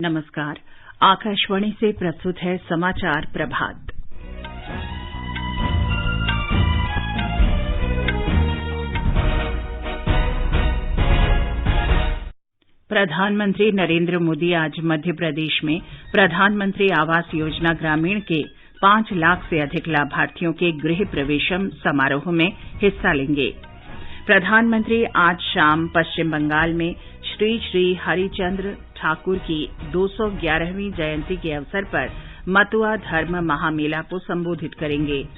नमस्कार। आकाशवाणी से प्रस्तुत है समाचार प्रभात। प्रधानमंत्री नरेंद्र मोदी आज मध्य प्रदेश में प्रधानमंत्री आवास योजना ग्रामीण के 5 लाख से अधिक लाभार्थियों के गृह प्रवेशम समारोह में हिस्सा लेंगे। प्रधानमंत्री आज शाम पश्चिम बंगाल में श्री श्री हरिचंद्र ठाकुर की 211वीं जयंती के अवसर पर मतुआ धर्म महामेला को संबोधित करेंगे।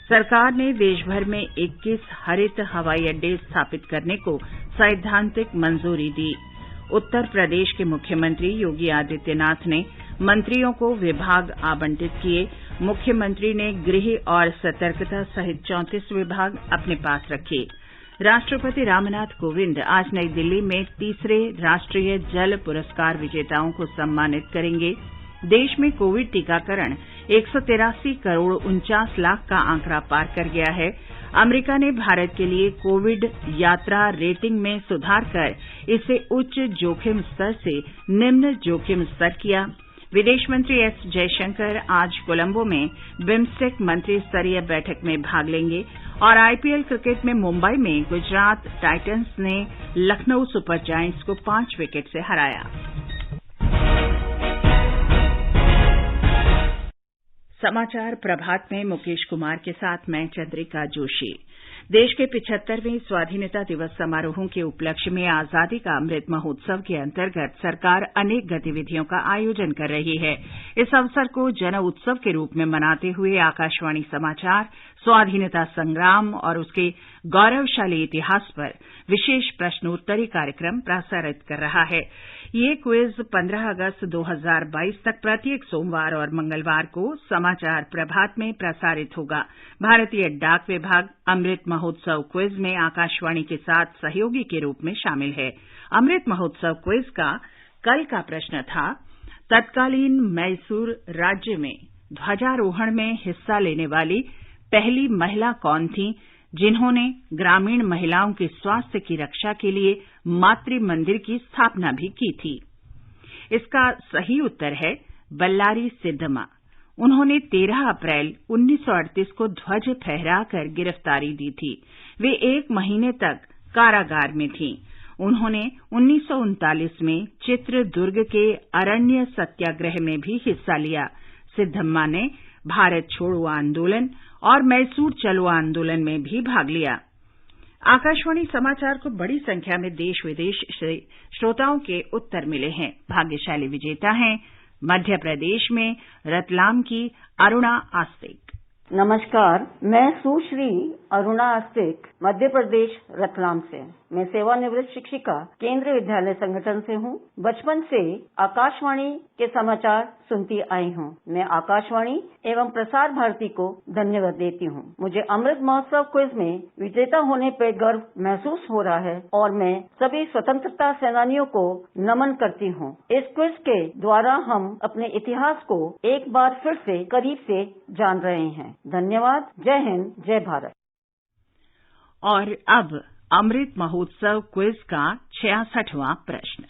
सरकार ने देश भर में 21 हरित हवाई अड्डे स्थापित करने को सैद्धांतिक मंजूरी दी। उत्तर प्रदेश के मुख्यमंत्री योगी आदित्यनाथ ने मंत्रियों को विभाग आवंटित किए। मुख्यमंत्री ने गृह और सतर्कता सहित 34 विभाग अपने पास रखे। राष्ट्रपति रामनाथ कोविंद आज नई दिल्ली में तीसरे राष्ट्रीय जल पुरस्कार विजेताओं को सम्मानित करेंगे। देश में कोविड टीकाकरण 183 करोड़ 49 लाख का आंकड़ा पार कर गया है। अमेरिका ने भारत के लिए कोविड यात्रा रेटिंग में सुधार कर इसे उच्च जोखिम स्तर से निम्न जोखिम स्तर किया। विदेश मंत्री एस जयशंकर आज कोलंबो में बिम्स्टेक मंत्री स्तरीय बैठक में भाग लेंगे। और आईपीएल क्रिकेट में मुंबई में गुजरात टाइटंस ने लखनऊ सुपर जायंट्स को 5 विकेट से हराया। समाचार प्रभात में मुकेश कुमार के साथ मैं चंद्रिका जोशी। देश के 75वें स्वाधीनता दिवस समारोहों के उपलक्ष्य में आजादी का अमृत महोत्सव के अंतर्गत सरकार अनेक गतिविधियों का आयोजन कर रही है। इस अवसर को जन उत्सव के रूप में मनाते हुए आकाशवाणी समाचार स्वाधीनता संग्राम और उसके गौरवशाली इतिहास पर विशेष प्रश्नोत्तरी कार्यक्रम प्रसारित कर रहा है। ये क्विज 15 अगस्त 2022 तक प्रत्येक सोमवार और मंगलवार को समाचार प्रभात में प्रसारित होगा। भारतीय डाक विभाग अमृत महोत्सव क्विज में आकाशवाणी के साथ सहयोगी के रूप में शामिल है। अमृत महोत्सव क्विज का कल का प्रश्न था, तत्कालीन मैसूर राज्य में ध्वजारोहण में हिस्सा लेने वाली पहली महिला कौन थी, जिन्होंने ग्रामीण महिलाओं के स्वास्थ्य की रक्षा के लिए मातृ मंदिर की स्थापना भी की थी। इसका सही उत्तर है बल्लारी सिद्धम्मा। उन्होंने 13 अप्रैल 1938 को ध्वज फहराकर गिरफ्तारी दी थी। वे 1 महीने तक कारागार में थीं। उन्होंने 1939 में चित्रदुर्ग के अरण्य सत्याग्रह में भी हिस्सा लिया। सिद्धम्मा ने भारत छोड़ो आंदोलन और मैसूर चलो आंदोलन में भी भाग लिया। आकाशवाणी समाचार को बड़ी संख्या में देश विदेश से श्रोताओं के उत्तर मिले हैं। भाग्यशाली विजेता हैं मध्य प्रदेश में रतलाम की अरुणा आस्तिक। नमस्कार, मैं सुश्री अरुणा आस्तिक मध्य प्रदेश रतलाम से। मैं सेवानिवृत्त शिक्षिका केंद्रीय विद्यालय संगठन से हूँ। बचपन से आकाशवाणी के समाचार सुनती आई हूँ। मैं आकाशवाणी एवं प्रसार भारती को धन्यवाद देती हूँ। मुझे अमृत महोत्सव क्विज में विजेता होने पर गर्व महसूस हो रहा है और मैं सभी स्वतंत्रता सेनानियों को नमन करती हूँ। इस क्विज के द्वारा हम अपने इतिहास को एक बार फिर से करीब से जान रहे हैं। धन्यवाद। जय हिंद, जय भारत। और अब अमृत महोत्सव क्विज का 66वां प्रश्न।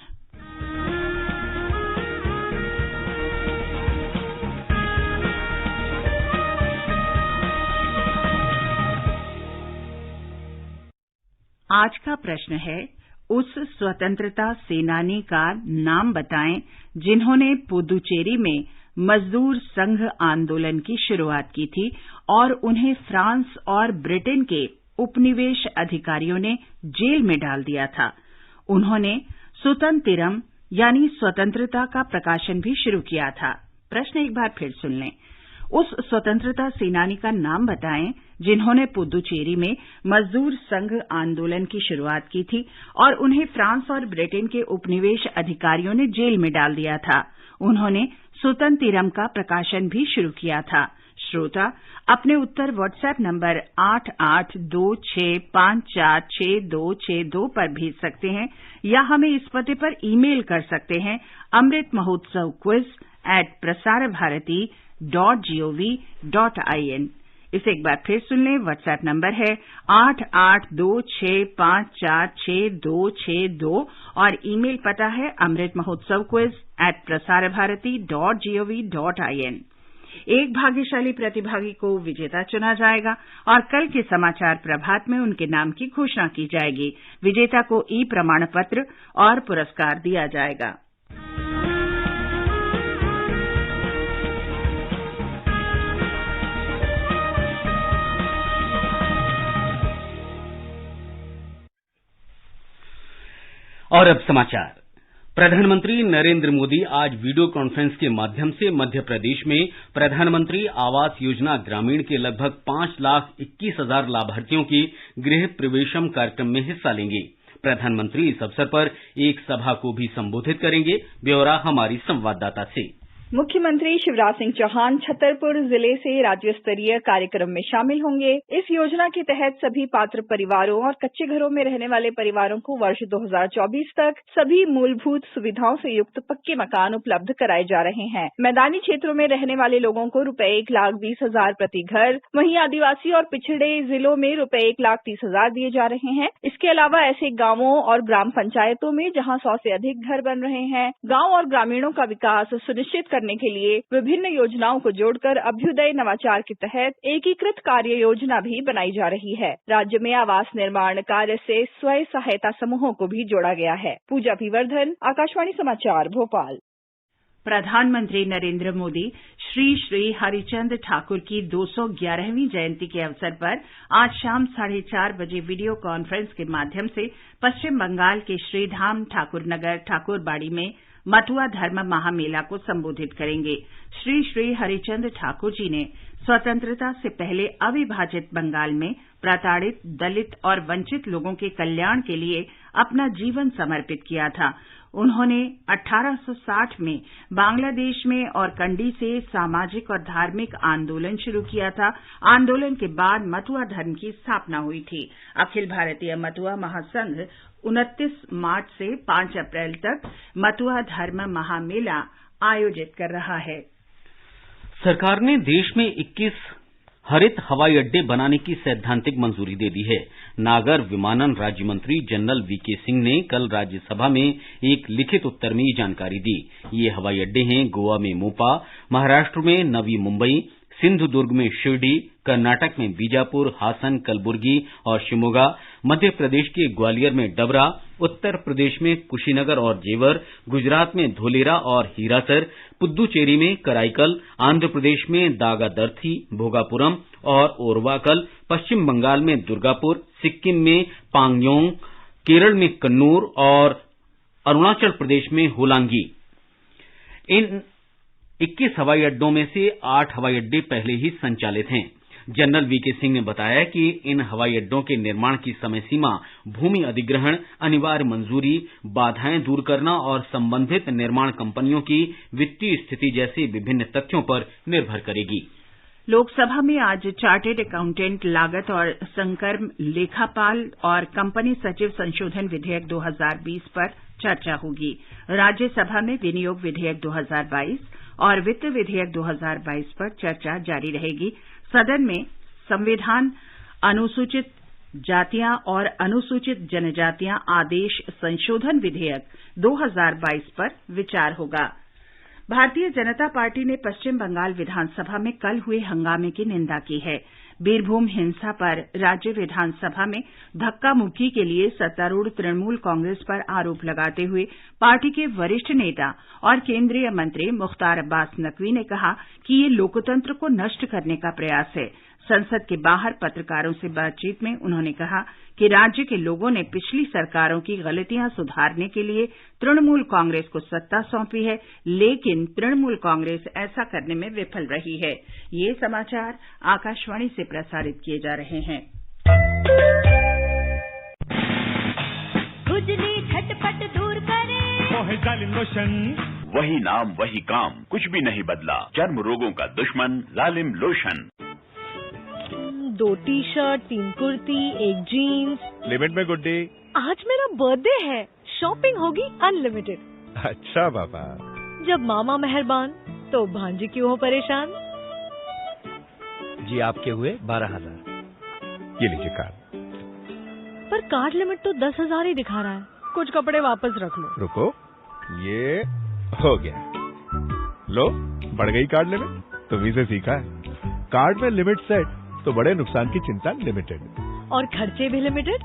आज का प्रश्न है, उस स्वतंत्रता सेनानी का नाम बताएं जिन्होंने पुदुचेरी में मजदूर संघ आंदोलन की शुरुआत की थी और उन्हें फ्रांस और ब्रिटेन के उपनिवेश अधिकारियों ने जेल में डाल दिया था। उन्होंने सुतंतिरम यानी स्वतंत्रता का प्रकाशन भी शुरू किया था। प्रश्न एक बार फिर सुन लें। उस स्वतंत्रता सेनानी का नाम बताएं जिन्होंने पुदुचेरी में मजदूर संघ आंदोलन की शुरुआत की थी और उन्हें फ्रांस और ब्रिटेन के उपनिवेश अधिकारियों ने जेल में डाल दिया था। उन्होंने सुतंतिरम का प्रकाशन भी शुरू किया था। श्रोता अपने उत्तर व्हाट्सएप नंबर 8826546262 पर भेज सकते हैं या हमें इस पते पर ईमेल कर सकते हैं amritmahotsav@prasarabharati.gov.in। इसे एक बार फिर सुन लें। व्हाट्सएप नंबर है 8826546262 और ईमेल पता है amritmahotsav@prasarbharati.gov.in। एक भाग्यशाली प्रतिभागी को विजेता चुना जाएगा और कल के समाचार प्रभात में उनके नाम की घोषणा की जाएगी। विजेता को ई प्रमाण पत्र और पुरस्कार दिया जाएगा। और अब समाचार। प्रधानमंत्री नरेंद्र मोदी आज वीडियो कॉन्फ्रेंस के माध्यम से मध्य प्रदेश में प्रधानमंत्री आवास योजना ग्रामीण के लगभग 5,21,000 लाभार्थियों की गृह प्रवेशम कार्यक्रम में हिस्सा लेंगे। प्रधानमंत्री इस अवसर पर एक सभा को भी संबोधित करेंगे। ब्यौरा हमारी संवाददाता से। मुख्यमंत्री शिवराज सिंह चौहान छतरपुर जिले से राज्य स्तरीय कार्यक्रम में शामिल होंगे। इस योजना के तहत सभी पात्र परिवारों और कच्चे घरों में रहने वाले परिवारों को वर्ष 2024 तक सभी मूलभूत सुविधाओं से युक्त पक्के मकान उपलब्ध कराए जा रहे हैं। मैदानी क्षेत्रों में रहने वाले लोगों को ₹1,20,000 प्रति घर, वहीं आदिवासी और पिछड़े जिलों में ₹1,30,000 दिए जा रहे हैं। इसके अलावा ऐसे गांवों और ग्राम पंचायतों में जहां 100 से अधिक घर बन रहे हैं, गांव और ग्रामीणों का विकास सुनिश्चित करने के लिए विभिन्न योजनाओं को जोड़कर अभ्युदय नवाचार के तहत एकीकृत कार्य योजना भी बनाई जा रही है। राज्य में आवास निर्माण कार्य से स्वयं सहायता समूहों को भी जोड़ा गया है। पूजा विवर्धन, आकाशवाणी समाचार, भोपाल। प्रधानमंत्री नरेंद्र मोदी श्री श्री हरिचंद ठाकुर की 211वीं जयंती के अवसर पर आज शाम 4:30 बजे वीडियो कॉन्फ्रेंस के माध्यम से पश्चिम बंगाल के श्रीधाम ठाकुरनगर ठाकुरबाड़ी में मथुआ धर्म महामेला को संबोधित करेंगे। श्री श्री हरिचंद ठाकुर जी ने स्वतंत्रता से पहले अविभाजित बंगाल में प्रताड़ित, दलित और वंचित लोगों के कल्याण के लिए अपना जीवन समर्पित किया था। उन्होंने 1860 में बांग्लादेश में और कंडी से सामाजिक और धार्मिक आंदोलन शुरू किया था। आंदोलन के बाद मथुआ धर्म की स्थापना हुई थी। अखिल भारतीय मथुआ महासंघ 29 मार्च से 5 अप्रैल तक मथुआ धर्म महामेला आयोजित कर रहा है। सरकार ने देश में 21 हरित हवाई अड्डे बनाने की सैद्धांतिक मंजूरी दे दी है। नागर विमानन राज्य मंत्री जनरल वीके सिंह ने कल राज्यसभा में एक लिखित उत्तर में ये जानकारी दी। ये हवाई अड्डे हैं गोवा में मोपा, महाराष्ट्र में नवी मुंबई, सिंधुदुर्ग में शिरडी, कर्नाटक में बीजापुर, हासन, कलबुर्गी और शिमोगा, मध्य प्रदेश के ग्वालियर में डबरा, उत्तर प्रदेश में कुशीनगर और जेवर, गुजरात में धोलेरा और हीरासर, पुद्दुचेरी में कराईकल, आंध्र प्रदेश में दागादर्थी, भोगापुरम और ओरवाकल, पश्चिम बंगाल में दुर्गापुर, सिक्किम में पांगयोंग, केरल में कन्नूर और अरुणाचल प्रदेश में होलांगी। इन 21 हवाई अड्डों में से 8 हवाई अड्डे पहले ही संचालित हैं। जनरल वीके सिंह ने बताया कि इन हवाई अड्डों के निर्माण की समय सीमा भूमि अधिग्रहण, अनिवार्य मंजूरी, बाधाएं दूर करना और संबंधित निर्माण कंपनियों की वित्तीय स्थिति जैसे विभिन्न तथ्यों पर निर्भर करेगी। लोकसभा में आज चार्टर्ड अकाउंटेंट लागत और संकर्म लेखापाल और कंपनी सचिव संशोधन विधेयक 2020 पर चर्चा होगी। राज्यसभा में विनियोग विधेयक 2022 और वित्त विधेयक 2022 पर चर्चा जारी रहेगी। सदन में संविधान, अनुसूचित जातियां और अनुसूचित जनजातियां आदेश संशोधन विधेयक 2022 पर विचार होगा। भारतीय जनता पार्टी ने पश्चिम बंगाल विधानसभा में कल हुए हंगामे की निंदा की है। बीरभूम हिंसा पर राज्य विधानसभा में धक्का मुक्की के लिए सत्तारूढ़ तृणमूल कांग्रेस पर आरोप लगाते हुए पार्टी के वरिष्ठ नेता और केंद्रीय मंत्री मुख्तार अब्बास नकवी ने कहा कि ये लोकतंत्र को नष्ट करने का प्रयास है। संसद के बाहर पत्रकारों से बातचीत में उन्होंने कहा कि राज्य के लोगों ने पिछली सरकारों की गलतियां सुधारने के लिए तृणमूल कांग्रेस को सत्ता सौंपी है, लेकिन तृणमूल कांग्रेस ऐसा करने में विफल रही है। ये समाचार आकाशवाणी से प्रसारित किए जा रहे हैं। खुजली झटपट दूर करे, मोहे जालिम लोशन, वही नाम वही काम, कुछ भी नहीं बदला। चर्म रोगों का दुश्मन जालिम lotion. 2 t-shirt, 3 kurti, 1 jeans, limit में गुड्डी। आज मेरा बर्थडे है, शॉपिंग होगी अनलिमिटेड। अच्छा बाबा। जब मामा मेहरबान तो भांजी क्यों हो परेशान। जी आपके हुए 12,000। ये लीजिए कार्ड। पर कार्ड लिमिट तो 10,000 ही दिखा रहा है। कुछ कपड़े वापस रख लो। रुको, ये हो गया। लो, बढ़ गई कार्ड लिमिट। तुम्ही से सीखा है। कार्ड में लिमिट सेट तो बड़े नुकसान की चिंता लिमिटेड। और खर्चे भी लिमिटेड।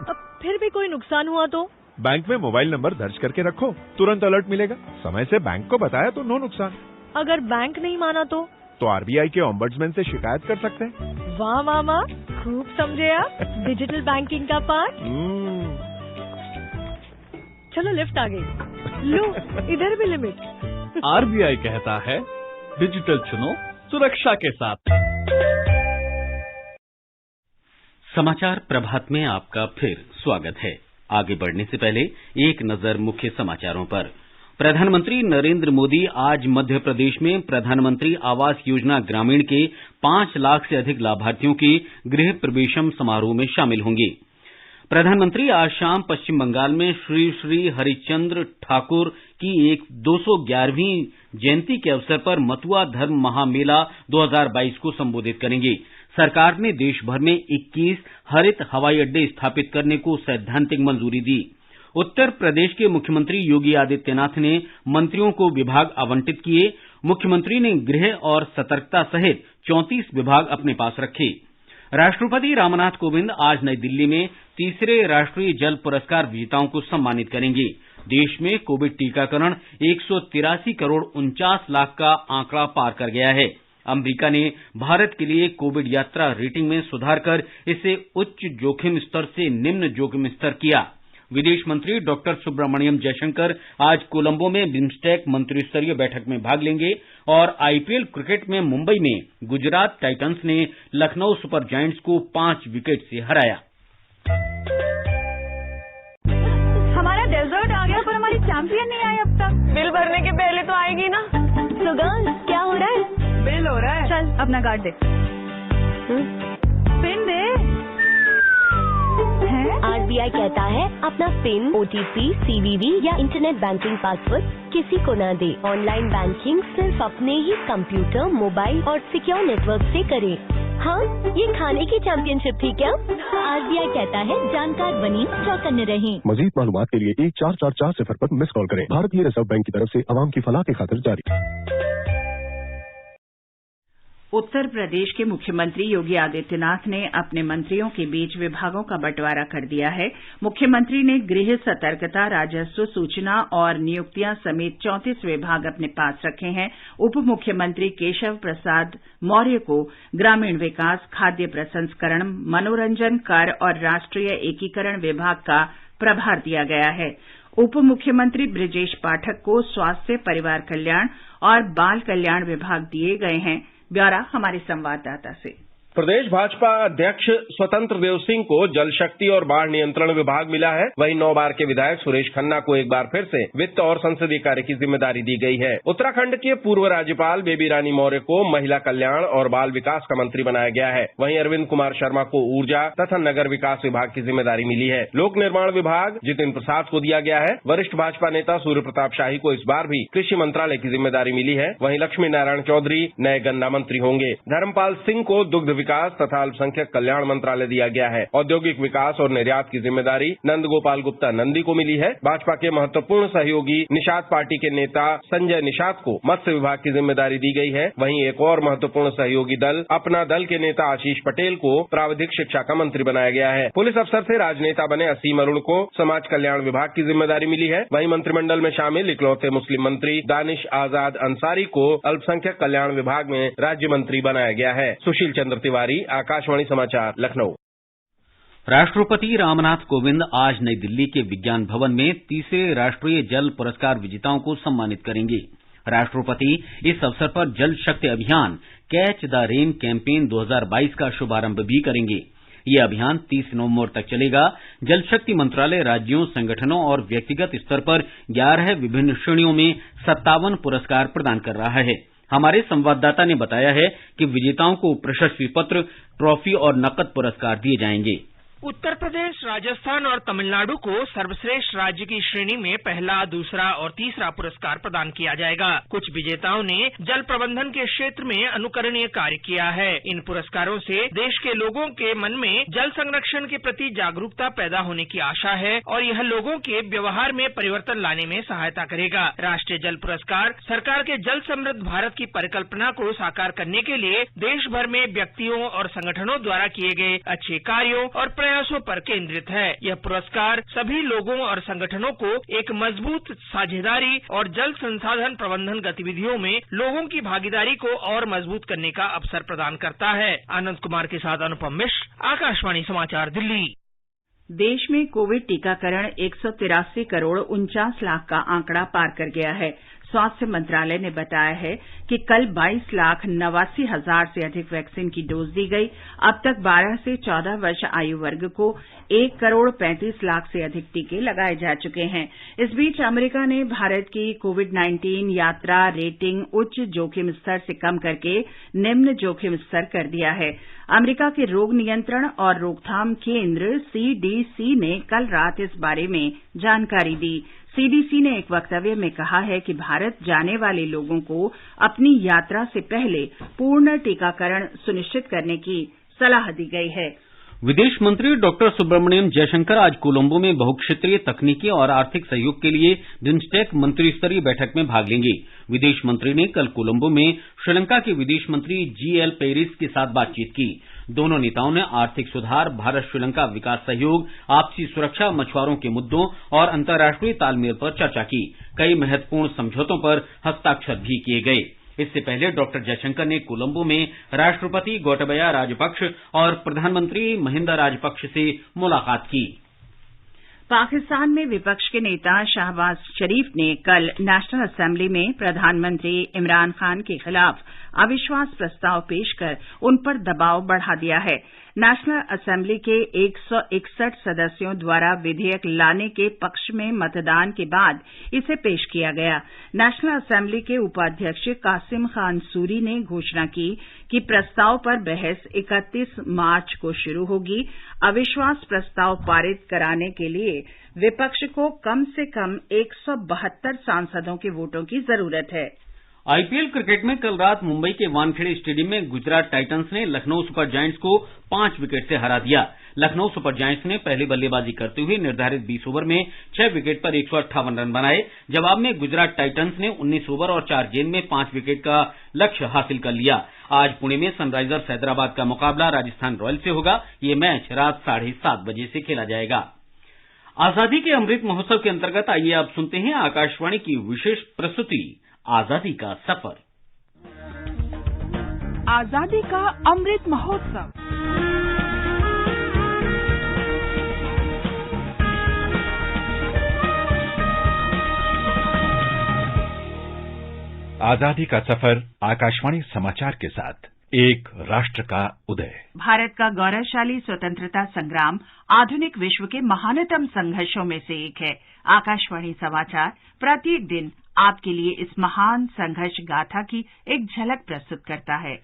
अब फिर भी कोई नुकसान हुआ तो? बैंक में मोबाइल नंबर दर्ज करके रखो, तुरंत अलर्ट मिलेगा। समय से बैंक को बताया तो नो नुकसान। अगर बैंक नहीं माना तो आरबीआई के ओम्बड्समैन से शिकायत कर सकते हैं। वाह वाह वाह, खूब समझे आप डिजिटल बैंकिंग का पार्ट। चलो लिफ्ट आ गई। लो, इधर भी लिमिट। आरबीआई कहता है डिजिटल चुनो सुरक्षा के साथ। समाचार प्रभात में आपका फिर स्वागत है। आगे बढ़ने से पहले एक नजर मुख्य समाचारों पर। प्रधानमंत्री नरेंद्र मोदी आज मध्य प्रदेश में प्रधानमंत्री आवास योजना ग्रामीण के 5 लाख से अधिक लाभार्थियों के गृह प्रवेशम समारोह में शामिल होंगे। प्रधानमंत्री आज शाम पश्चिम बंगाल में श्री श्री हरिश्चंद्र ठाकुर की 211वीं जयंती के अवसर पर मथुआ धर्म महामेला 2022 को संबोधित करेंगे। सरकार ने देश भर में 21 हरित हवाई अड्डे स्थापित करने को सैद्धांतिक मंजूरी दी। उत्तर प्रदेश के मुख्यमंत्री योगी आदित्यनाथ ने मंत्रियों को विभाग आवंटित किए। मुख्यमंत्री ने गृह और सतर्कता सहित 34 विभाग अपने पास रखे। राष्ट्रपति रामनाथ कोविंद आज नई दिल्ली में तीसरे राष्ट्रीय जल पुरस्कार विजेताओं को सम्मानित करेंगे। देश में कोविड टीकाकरण 183 करोड़ 49 लाख का आंकड़ा पार कर गया है। अमेरिका ने भारत के लिए कोविड यात्रा रेटिंग में सुधार कर इसे उच्च जोखिम स्तर से निम्न जोखिम स्तर किया। विदेश मंत्री डॉक्टर सुब्रमण्यम जयशंकर आज कोलंबो में बिम्स्टेक मंत्रिस्तरीय बैठक में भाग लेंगे और आईपीएल क्रिकेट में मुंबई में गुजरात टाइटंस ने लखनऊ सुपर जायंट्स को 5 विकेट से हराया। हमारा डेजर्ट आ गया पर हमारी चैंपियन नहीं आई अब तक। बिल भरने के पहले तो आएगी ना। सुगंध, क्या हो रहा है? बिल हो रहा है। चल अपना कार्ड दे। पिन दे। आरबीआई कहता है अपना पिन, ओटीपी, सीवीवी या इंटरनेट बैंकिंग पासवर्ड किसी को ना दे। ऑनलाइन बैंकिंग सिर्फ अपने ही कंप्यूटर, मोबाइल और सिक्योर नेटवर्क से करे। हाँ, ये खाने की चैंपियनशिप थी क्या? आरबीआई कहता है जानकार बनी, चौकन्ने रहें। मजीद मालूमात के लिए 1444 पर मिस कॉल करें। भारतीय रिजर्व बैंक की तरफ से अवाम की फलाह की खातिर जारी। उत्तर प्रदेश के मुख्यमंत्री योगी आदित्यनाथ ने अपने मंत्रियों के बीच विभागों का बंटवारा कर दिया है। मुख्यमंत्री ने गृह, सतर्कता, राजस्व, सूचना और नियुक्तियां समेत 34 विभाग अपने पास रखे हैं। उप मुख्यमंत्री केशव प्रसाद मौर्य को ग्रामीण विकास, खाद्य प्रसंस्करण, मनोरंजन, कर और राष्ट्रीय एकीकरण विभाग का प्रभार दिया गया है। उप मुख्यमंत्री बृजेश पाठक को स्वास्थ्य, परिवार कल्याण और बाल कल्याण विभाग दिए गए हैं। ब्यौरा हमारे संवाददाता से। प्रदेश भाजपा अध्यक्ष स्वतंत्र देव सिंह को जल शक्ति और बाढ़ नियंत्रण विभाग मिला है। वहीं 9 बार के विधायक सुरेश खन्ना को एक बार फिर से वित्त और संसदीय कार्य की जिम्मेदारी दी गई है। उत्तराखंड के पूर्व राज्यपाल बेबी रानी मौर्य को महिला कल्याण और बाल विकास का मंत्री बनाया गया है। वहीं अरविंद कुमार शर्मा को ऊर्जा तथा नगर विकास विभाग की जिम्मेदारी मिली है। लोक निर्माण विभाग जितेंद्र प्रसाद को दिया गया है। वरिष्ठ भाजपा नेता सूर्य प्रताप शाही को इस बार भी कृषि मंत्रालय की जिम्मेदारी मिली है। वहीं लक्ष्मी नारायण चौधरी नए गन्ना मंत्री होंगे। धर्मपाल सिंह को दुग्ध विकास तथा अल्पसंख्यक कल्याण मंत्रालय दिया गया है। औद्योगिक विकास और निर्यात की जिम्मेदारी नंद गोपाल गुप्ता नंदी को मिली है। भाजपा के महत्वपूर्ण सहयोगी निषाद पार्टी के नेता संजय निषाद को मत्स्य विभाग की जिम्मेदारी दी गई है। वहीं एक और महत्वपूर्ण सहयोगी दल अपना दल के नेता आशीष पटेल को प्राविधिक शिक्षा का मंत्री बनाया गया है। पुलिस अफसर से राजनेता बने असीम अरुण को समाज कल्याण विभाग की जिम्मेदारी मिली है। वहीं मंत्रिमंडल में शामिल इकलौते मुस्लिम मंत्री दानिश आजाद अंसारी को अल्पसंख्यक कल्याण विभाग में राज्य मंत्री बनाया गया है। सुशील चंद्र तिवारी, आकाशवाणी समाचार, लखनऊ। राष्ट्रपति रामनाथ कोविंद आज नई दिल्ली के विज्ञान भवन में तीसरे राष्ट्रीय जल पुरस्कार विजेताओं को सम्मानित करेंगे। राष्ट्रपति इस अवसर पर जल शक्ति अभियान कैच द रेन कैंपेन 2022 का शुभारंभ भी करेंगे। ये अभियान 30 नवंबर तक चलेगा। जल शक्ति मंत्रालय राज्यों, संगठनों और व्यक्तिगत स्तर पर 11 विभिन्न श्रेणियों में 57 पुरस्कार प्रदान कर रहा है। हमारे संवाददाता ने बताया है कि विजेताओं को प्रशस्ति पत्र, ट्रॉफी और नकद पुरस्कार दिए जाएंगे। उत्तर प्रदेश, राजस्थान और तमिलनाडु को सर्वश्रेष्ठ राज्य की श्रेणी में पहला, दूसरा और तीसरा पुरस्कार प्रदान किया जाएगा। कुछ विजेताओं ने जल प्रबंधन के क्षेत्र में अनुकरणीय कार्य किया है। इन पुरस्कारों से देश के लोगों के मन में जल संरक्षण के प्रति जागरूकता पैदा होने की आशा है और यह लोगों के व्यवहार में परिवर्तन लाने में सहायता करेगा। राष्ट्रीय जल पुरस्कार सरकार के जल समृद्ध भारत की परिकल्पना को साकार करने के लिए देश भर में व्यक्तियों और संगठनों द्वारा किए गए अच्छे कार्यों और प्रयासों पर केंद्रित है। यह पुरस्कार सभी लोगों और संगठनों को एक मजबूत साझेदारी और जल संसाधन प्रबंधन गतिविधियों में लोगों की भागीदारी को और मजबूत करने का अवसर प्रदान करता है। आनंद कुमार के साथ अनुपम मिश्र, आकाशवाणी समाचार, दिल्ली। देश में कोविड टीकाकरण 183 करोड़ 49 लाख का आंकड़ा पार कर गया है। स्वास्थ्य मंत्रालय ने बताया है कि कल 22,89,000 से अधिक वैक्सीन की डोज दी गई। अब तक 12 से 14 वर्ष आयु वर्ग को 1 करोड़ 35 लाख से अधिक टीके लगाए जा चुके हैं। इस बीच अमेरिका ने भारत की कोविड-19 यात्रा रेटिंग उच्च जोखिम स्तर से कम करके निम्न जोखिम स्तर कर दिया है। अमेरिका के रोग नियंत्रण और रोकथाम केंद्र CDC ने कल रात इस बारे में जानकारी दी। CDC ने एक वक्तव्य में कहा है कि भारत जाने वाले लोगों को अपनी यात्रा से पहले पूर्ण टीकाकरण सुनिश्चित करने की सलाह दी गई है। विदेश मंत्री डॉक्टर सुब्रमण्यम जयशंकर आज कोलंबो में बहुक्षेत्रीय तकनीकी और आर्थिक सहयोग के लिए बिम्स्टेक मंत्रिस्तरीय बैठक में भाग लेंगे। विदेश मंत्री ने कल कोलंबो में श्रीलंका के विदेश मंत्री GL पेरिस के साथ बातचीत की। दोनों नेताओं ने आर्थिक सुधार, भारत श्रीलंका विकास सहयोग, आपसी सुरक्षा, मछुआरों के मुद्दों और अंतर्राष्ट्रीय तालमेल पर चर्चा की। कई महत्वपूर्ण समझौतों पर हस्ताक्षर भी किए गए। इससे पहले डॉक्टर जयशंकर ने कोलंबो में राष्ट्रपति गोटाबया राजपक्ष और प्रधानमंत्री महिंदा राजपक्ष से मुलाकात की। पाकिस्तान में विपक्ष के नेता शहबाज शरीफ ने कल नेशनल असेंबली में प्रधानमंत्री इमरान खान के खिलाफ अविश्वास प्रस्ताव पेश कर उन पर दबाव बढ़ा दिया है। नेशनल असेंबली के 161 सदस्यों द्वारा विधेयक लाने के पक्ष में मतदान के बाद इसे पेश किया गया। नेशनल असेंबली के उपाध्यक्ष कासिम खान सूरी ने घोषणा की कि प्रस्ताव पर बहस 31 मार्च को शुरू होगी। अविश्वास प्रस्ताव पारित कराने के लिए विपक्ष को कम से कम 172 सांसदों के वोटों की जरूरत है। IPL क्रिकेट में कल रात मुंबई के वानखेड़े स्टेडियम में गुजरात टाइटंस ने लखनऊ सुपर जायंट्स को 5 विकेट से हरा दिया। लखनऊ सुपर जायंट्स ने पहले बल्लेबाजी करते हुए निर्धारित 20 ओवर में 6 विकेट पर 158 रन बनाए। जवाब में गुजरात टाइटंस ने 19 ओवर और 4 गेंद में 5 विकेट का लक्ष्य हासिल कर लिया। आज पुणे में सनराइजर्स हैदराबाद का मुकाबला राजस्थान रॉयल्स से होगा। ये मैच रात 7:30 बजे से खेला जाएगा। आजादी के अमृत महोत्सव के अंतर्गत आइए आप सुनते हैं आकाशवाणी की विशेष प्रस्तुति आजादी का सफर। आजादी का अमृत महोत्सव। आजादी का सफर आकाशवाणी समाचार के साथ एक राष्ट्र का उदय। भारत का गौरवशाली स्वतंत्रता संग्राम आधुनिक विश्व के महानतम संघर्षों में से एक है। आकाशवाणी समाचार प्रत्येक दिन आपके लिए इस महान संघर्ष गाथा की एक झलक प्रस्तुत करता है।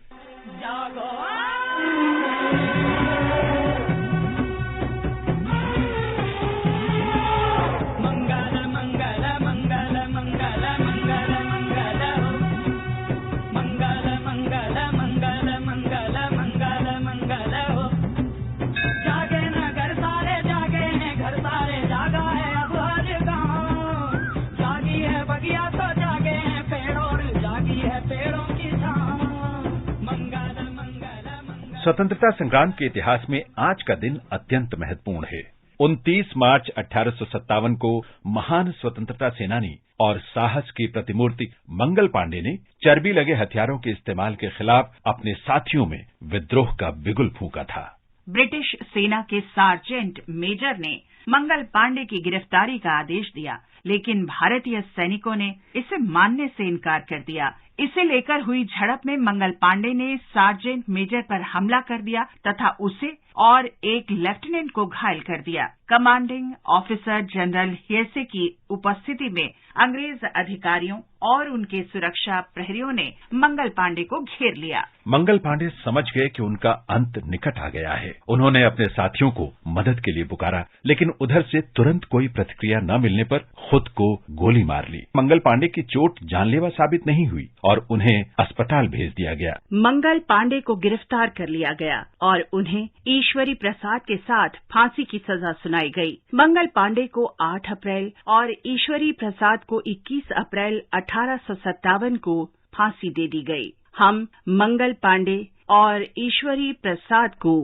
स्वतंत्रता संग्राम के इतिहास में आज का दिन अत्यंत महत्वपूर्ण है। 29 मार्च 1857 को महान स्वतंत्रता सेनानी और साहस की प्रतिमूर्ति मंगल पांडे ने चर्बी लगे हथियारों के इस्तेमाल के खिलाफ अपने साथियों में विद्रोह का बिगुल फूंका था। ब्रिटिश सेना के सार्जेंट मेजर ने मंगल पांडे की गिरफ्तारी का आदेश दिया, लेकिन भारतीय सैनिकों ने इसे मानने से इनकार कर दिया। इसे लेकर हुई झड़प में मंगल पांडे ने सार्जेंट मेजर पर हमला कर दिया तथा उसे और एक लेफ्टिनेंट को घायल कर दिया। कमांडिंग ऑफिसर जनरल हेरसे की उपस्थिति में अंग्रेज अधिकारियों और उनके सुरक्षा प्रहरियों ने मंगल पांडे को घेर लिया। मंगल पांडे समझ गए कि उनका अंत निकट आ गया है। उन्होंने अपने साथियों को मदद के लिए पुकारा, लेकिन उधर से तुरंत कोई प्रतिक्रिया न मिलने पर खुद को गोली मार ली। मंगल पांडे की चोट जानलेवा साबित नहीं हुई और उन्हें अस्पताल भेज दिया गया। मंगल पांडे को गिरफ्तार कर लिया गया और उन्हें ईश्वरी प्रसाद के साथ फांसी की सजा सुनाई गई। मंगल पांडे को 8 अप्रैल और ईश्वरी प्रसाद को 21 अप्रैल 1857 को फांसी दे दी गई। हम मंगल पांडे और ईश्वरी प्रसाद को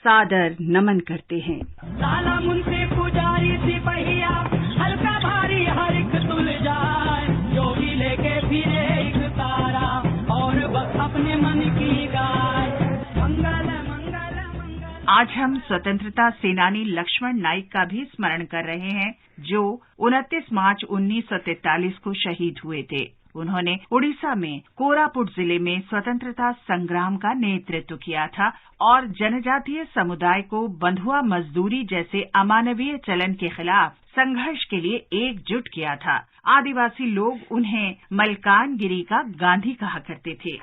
सादर नमन करते हैं। लाला मुंशी पुजारी सिपहिया हल्का भारी हर एक तुल जाए, जोगी लेके फिरे एक तारा और बस अपने मन की गाय। मंगल मंगल मंगल। आज हम स्वतंत्रता सेनानी लक्ष्मण नाइक का भी स्मरण कर रहे हैं, जो 29 मार्च 1943 को शहीद हुए थे। उन्होंने उड़ीसा में कोरापुट जिले में स्वतंत्रता संग्राम का नेतृत्व किया था और जनजातीय समुदाय को बंधुआ मजदूरी जैसे अमानवीय चलन के खिलाफ संघर्ष के लिए एकजुट किया था। आदिवासी लोग उन्हें मलकानगिरी का गांधी कहा करते थे।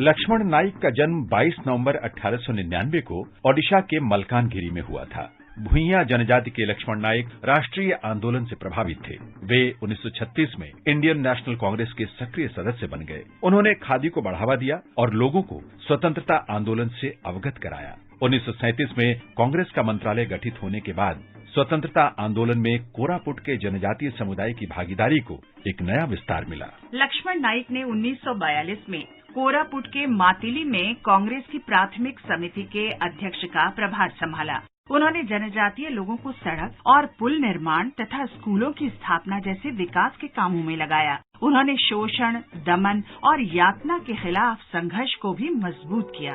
लक्ष्मण नाइक का जन्म 22 नवंबर 1899 को ओडिशा के मलकानगिरी में हुआ था। भुइयां जनजाति के लक्ष्मण नाइक राष्ट्रीय आंदोलन से प्रभावित थे। वे 1936 में इंडियन नेशनल कांग्रेस के सक्रिय सदस्य बन गए। उन्होंने खादी को बढ़ावा दिया और लोगों को स्वतंत्रता आंदोलन से अवगत कराया। 1937 में कांग्रेस का मंत्रालय गठित होने के बाद स्वतंत्रता आंदोलन में कोरापुट के जनजातीय समुदाय की भागीदारी को एक नया विस्तार मिला। लक्ष्मण नाइक ने 1942 में कोरापुट के मातिली में कांग्रेस की प्राथमिक समिति के अध्यक्ष का प्रभार संभाला। उन्होंने जनजातीय लोगों को सड़क और पुल निर्माण तथा स्कूलों की स्थापना जैसे विकास के कामों में लगाया। उन्होंने शोषण, दमन और यातना के खिलाफ संघर्ष को भी मजबूत किया।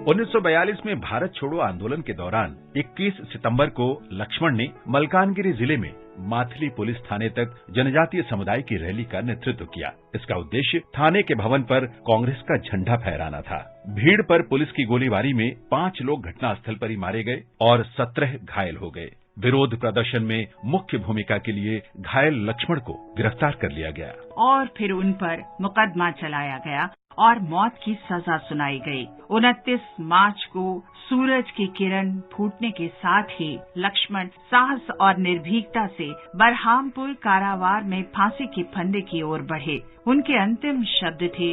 1942 में भारत छोड़ो आंदोलन के दौरान 21 सितंबर को लक्ष्मण ने मलकानगिरी जिले में माथिली पुलिस थाने तक जनजातीय समुदाय की रैली का नेतृत्व किया। इसका उद्देश्य थाने के भवन पर कांग्रेस का झंडा फहराना था। भीड़ पर पुलिस की गोलीबारी में 5 लोग घटनास्थल पर ही मारे गए और 17 घायल हो गए। विरोध प्रदर्शन में मुख्य भूमिका के लिए घायल लक्ष्मण को गिरफ्तार कर लिया गया और फिर उन पर मुकदमा चलाया गया और मौत की सजा सुनाई गई। 29 मार्च को सूरज की किरण फूटने के साथ ही लक्ष्मण साहस और निर्भीकता से बरहामपुर कारावार में फांसी के फंदे की ओर बढ़े। उनके अंतिम शब्द थे,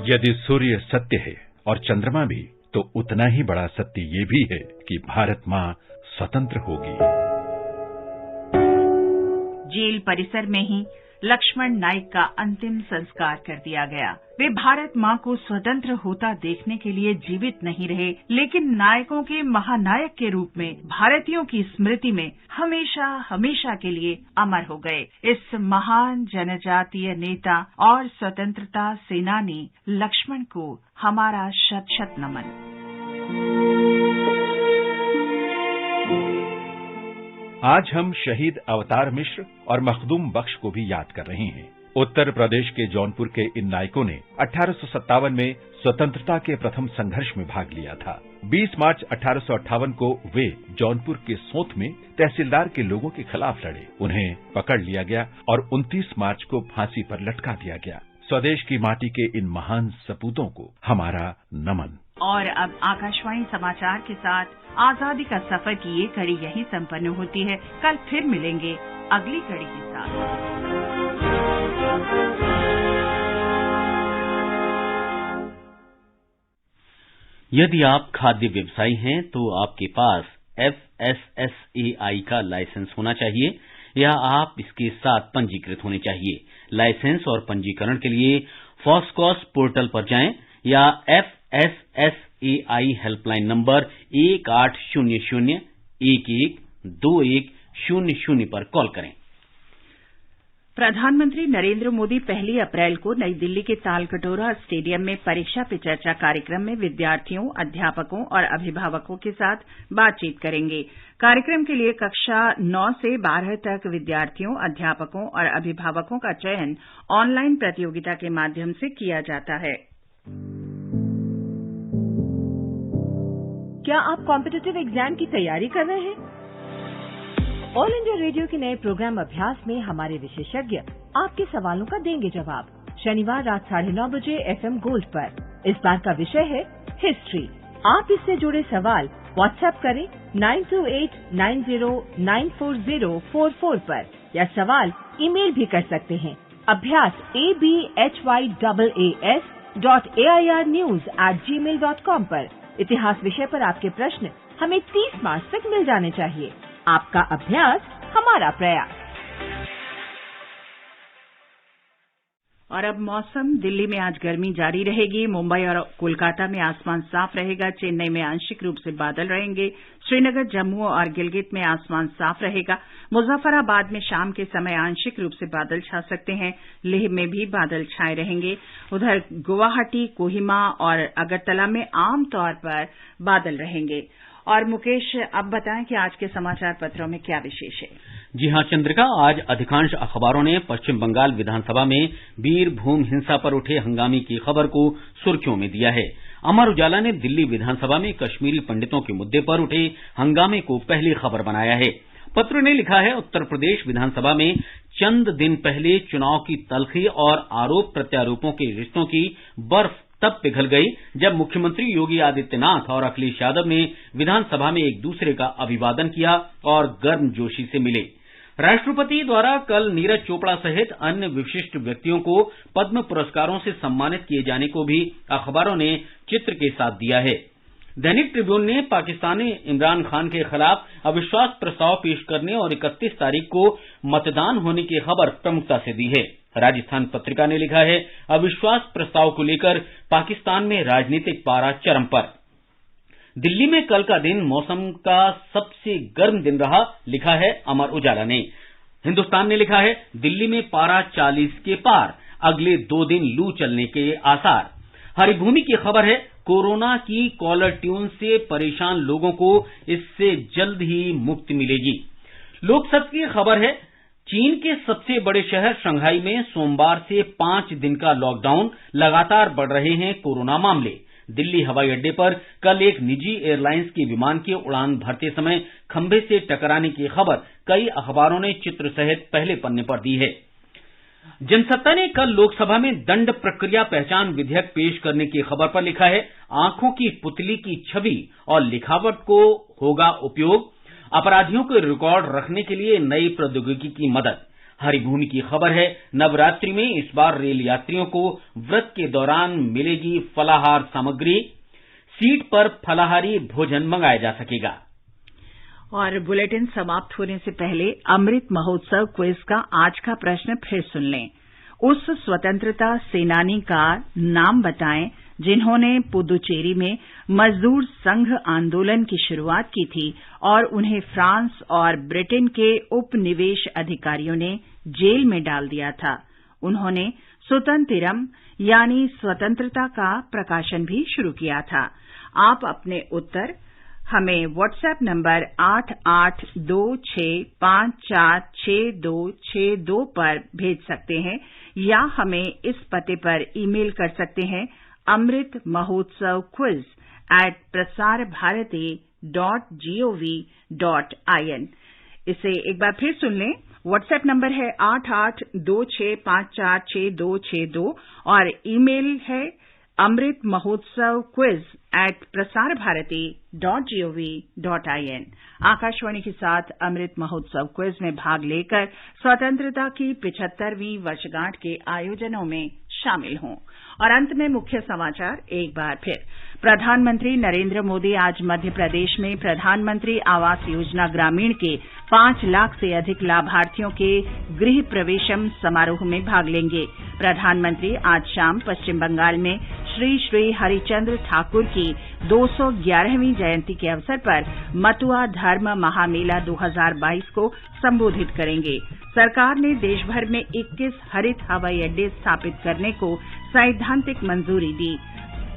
यदि सूर्य सत्य है और चंद्रमा भी, तो उतना ही बड़ा सत्य ये भी है कि भारत माँ स्वतंत्र होगी। जेल परिसर में ही लक्ष्मण नाइक का अंतिम संस्कार कर दिया गया। वे भारत माँ को स्वतंत्र होता देखने के लिए जीवित नहीं रहे, लेकिन नायकों के महानायक के रूप में भारतीयों की स्मृति में हमेशा हमेशा के लिए अमर हो गए। इस महान जनजातीय नेता और स्वतंत्रता सेनानी लक्ष्मण को हमारा शत शत नमन। आज हम शहीद अवतार मिश्र और मखदूम बख्श को भी याद कर रहे हैं। उत्तर प्रदेश के जौनपुर के इन नायकों ने 1857 में स्वतंत्रता के प्रथम संघर्ष में भाग लिया था। 20 मार्च 1858 को वे जौनपुर के सोंथ में तहसीलदार के लोगों के खिलाफ लड़े। उन्हें पकड़ लिया गया और 29 मार्च को फांसी पर लटका दिया गया। स्वदेश की माटी के इन महान सपूतों को हमारा नमन। और अब आकाशवाणी समाचार के साथ आजादी का सफर की ये कड़ी यहीं संपन्न होती है। कल फिर मिलेंगे अगली कड़ी के साथ। यदि आप खाद्य व्यवसायी हैं तो आपके पास FSSAI का लाइसेंस होना चाहिए या आप इसके साथ पंजीकृत होने चाहिए। लाइसेंस और पंजीकरण के लिए फॉस्कॉस पोर्टल पर जाएं या FSSAI हेल्पलाइन नंबर 1800 11 2100 पर कॉल करें। प्रधानमंत्री नरेंद्र मोदी 1 अप्रैल को नई दिल्ली के तालकटोरा स्टेडियम में परीक्षा पे चर्चा कार्यक्रम में विद्यार्थियों, अध्यापकों और अभिभावकों के साथ बातचीत करेंगे। कार्यक्रम के लिए कक्षा 9 से 12 तक विद्यार्थियों, अध्यापकों और अभिभावकों का चयन ऑनलाइन प्रतियोगिता के माध्यम से किया जाता है। क्या आप कॉम्पिटिटिव एग्जाम की तैयारी कर रहे हैं? ऑल इंडिया रेडियो के नए प्रोग्राम अभ्यास में हमारे विशेषज्ञ आपके सवालों का देंगे जवाब। शनिवार रात 9:30 बजे FM गोल्ड पर। इस बार का विषय है हिस्ट्री। आप इससे जुड़े सवाल व्हाट्सएप करें 9289094044 पर या सवाल ईमेल भी कर सकते हैं। अभ्यास abhyas.airnews@gmail.com पर। इतिहास विषय पर आपके प्रश्न हमें 30 मार्च तक मिल जाने चाहिए। आपका अभ्यास हमारा प्रयास। और अब मौसम। दिल्ली में आज गर्मी जारी रहेगी। मुंबई और कोलकाता में आसमान साफ रहेगा। चेन्नई में आंशिक रूप से बादल रहेंगे। श्रीनगर, जम्मू और गिलगित में आसमान साफ रहेगा। मुजफ्फराबाद में शाम के समय आंशिक रूप से बादल छा सकते हैं। लेह में भी बादल छाए रहेंगे। उधर गुवाहाटी, कोहिमा और अगरतला में आमतौर पर बादल रहेंगे। और मुकेश, अब बताएं कि आज के समाचार पत्रों में क्या विशेष है? जी हां चंद्रिका, आज अधिकांश अखबारों ने पश्चिम बंगाल विधानसभा में बीरभूम हिंसा पर उठे हंगामे की खबर को सुर्खियों में दिया है। अमर उजाला ने दिल्ली विधानसभा में कश्मीरी पंडितों के मुद्दे पर उठे हंगामे को पहली खबर बनाया है। पत्र ने लिखा है, उत्तर प्रदेश विधानसभा में चंद दिन पहले चुनाव की तल्खी और आरोप प्रत्यारोपों के रिश्तों की बर्फ तब पिघल गई जब मुख्यमंत्री योगी आदित्यनाथ और अखिलेश यादव ने विधानसभा में एक दूसरे का अभिवादन किया और गर्मजोशी से मिले। राष्ट्रपति द्वारा कल नीरज चोपड़ा सहित अन्य विशिष्ट व्यक्तियों को पद्म पुरस्कारों से सम्मानित किए जाने को भी अखबारों ने चित्र के साथ दिया है। दैनिक ट्रिब्यून ने पाकिस्तानी इमरान खान के खिलाफ अविश्वास प्रस्ताव पेश करने और 31 तारीख को मतदान होने की खबर प्रमुखता से दी है। राजस्थान पत्रिका ने लिखा है, अविश्वास प्रस्ताव को लेकर पाकिस्तान में राजनीतिक पारा चरम पर। दिल्ली में कल का दिन मौसम का सबसे गर्म दिन रहा, लिखा है अमर उजाला ने। हिंदुस्तान ने लिखा है, दिल्ली में पारा 40 के पार, अगले 2 दिन लू चलने के आसार। हरिभूमि की खबर है, कोरोना की कॉलर ट्यून से परेशान लोगों को इससे जल्द ही मुक्ति मिलेगी। लोकसत्ता की खबर है, चीन के सबसे बड़े शहर शंघाई में सोमवार से 5 दिन का लॉकडाउन, लगातार बढ़ रहे हैं कोरोना मामले। दिल्ली हवाई अड्डे पर कल एक निजी एयरलाइंस के विमान की उड़ान भरते समय खंभे से टकराने की खबर कई अखबारों ने चित्र सहित पहले पन्ने पर दी है। जनसत्ता ने कल लोकसभा में दंड प्रक्रिया पहचान विधेयक पेश करने की खबर पर लिखा है, आंखों की पुतली की छवि और लिखावट को होगा उपयोग, अपराधियों के रिकॉर्ड रखने के लिए नई प्रौद्योगिकी की मदद। हरिभूमि की खबर है, नवरात्रि में इस बार रेल यात्रियों को व्रत के दौरान मिलेगी फलाहार सामग्री, सीट पर फलाहारी भोजन मंगाया जा सकेगा। और बुलेटिन समाप्त होने से पहले अमृत महोत्सव क्विज का आज का प्रश्न फिर सुन लें। उस स्वतंत्रता सेनानी का नाम बताएं जिन्होंने पुदुचेरी में मजदूर संघ आंदोलन की शुरुआत की थी और उन्हें फ्रांस और ब्रिटेन के उपनिवेश अधिकारियों ने जेल में डाल दिया था। उन्होंने सुतंतिरम यानी स्वतंत्रता का प्रकाशन भी शुरू किया था। आप अपने उत्तर हमें व्हाट्सएप नंबर 8826546262 पर भेज सकते हैं या हमें इस पते पर ईमेल कर सकते हैं amritmahotsav@prasarbharati.gov.in। इसे एक बार फिर सुन लें। व्हाट्सएप नंबर है 8826546262 और ईमेल है amritmahotsavquiz@prasarbharati.gov.in। आकाशवाणी के साथ अमृत महोत्सव क्विज में भाग लेकर स्वतंत्रता की 75वीं वर्षगांठ के आयोजनों में शामिल हों। और अंत में मुख्य समाचार एक बार फिर। प्रधानमंत्री नरेंद्र मोदी आज मध्य प्रदेश में प्रधानमंत्री आवास योजना ग्रामीण के 5 लाख से अधिक लाभार्थियों के गृह प्रवेशम समारोह में भाग लेंगे। प्रधानमंत्री आज शाम पश्चिम बंगाल में श्री श्री हरिचंद्र ठाकुर की 211वीं जयंती के अवसर पर मतुआ धर्म महामेला 2022 को संबोधित करेंगे। सरकार ने देश भर में 21 हरित हवाई अड्डे स्थापित करने को सैद्धांतिक मंजूरी दी।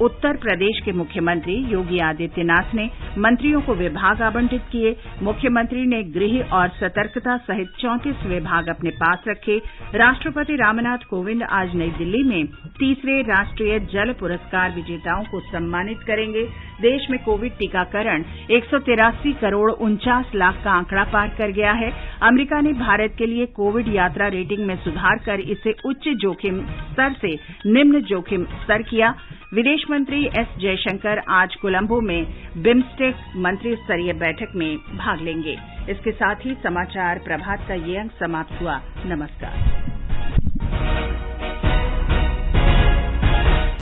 उत्तर प्रदेश के मुख्यमंत्री योगी आदित्यनाथ ने मंत्रियों को विभाग आवंटित किए। मुख्यमंत्री ने गृह और सतर्कता सहित 34 विभाग अपने पास रखे। राष्ट्रपति रामनाथ कोविंद आज नई दिल्ली में तीसरे राष्ट्रीय जल पुरस्कार विजेताओं को सम्मानित करेंगे। देश में कोविड टीकाकरण 183 करोड़ 49 लाख का आंकड़ा पार कर गया है। अमेरिका ने भारत के लिए कोविड यात्रा रेटिंग में सुधार कर इसे उच्च जोखिम स्तर से निम्न जोखिम स्तर किया। विदेश मंत्री एस जयशंकर आज कोलंबो में बिम्स्टेक मंत्री स्तरीय बैठक में भाग लेंगे। इसके साथ ही समाचार प्रभात का ये अंक समाप्त हुआ। नमस्कार।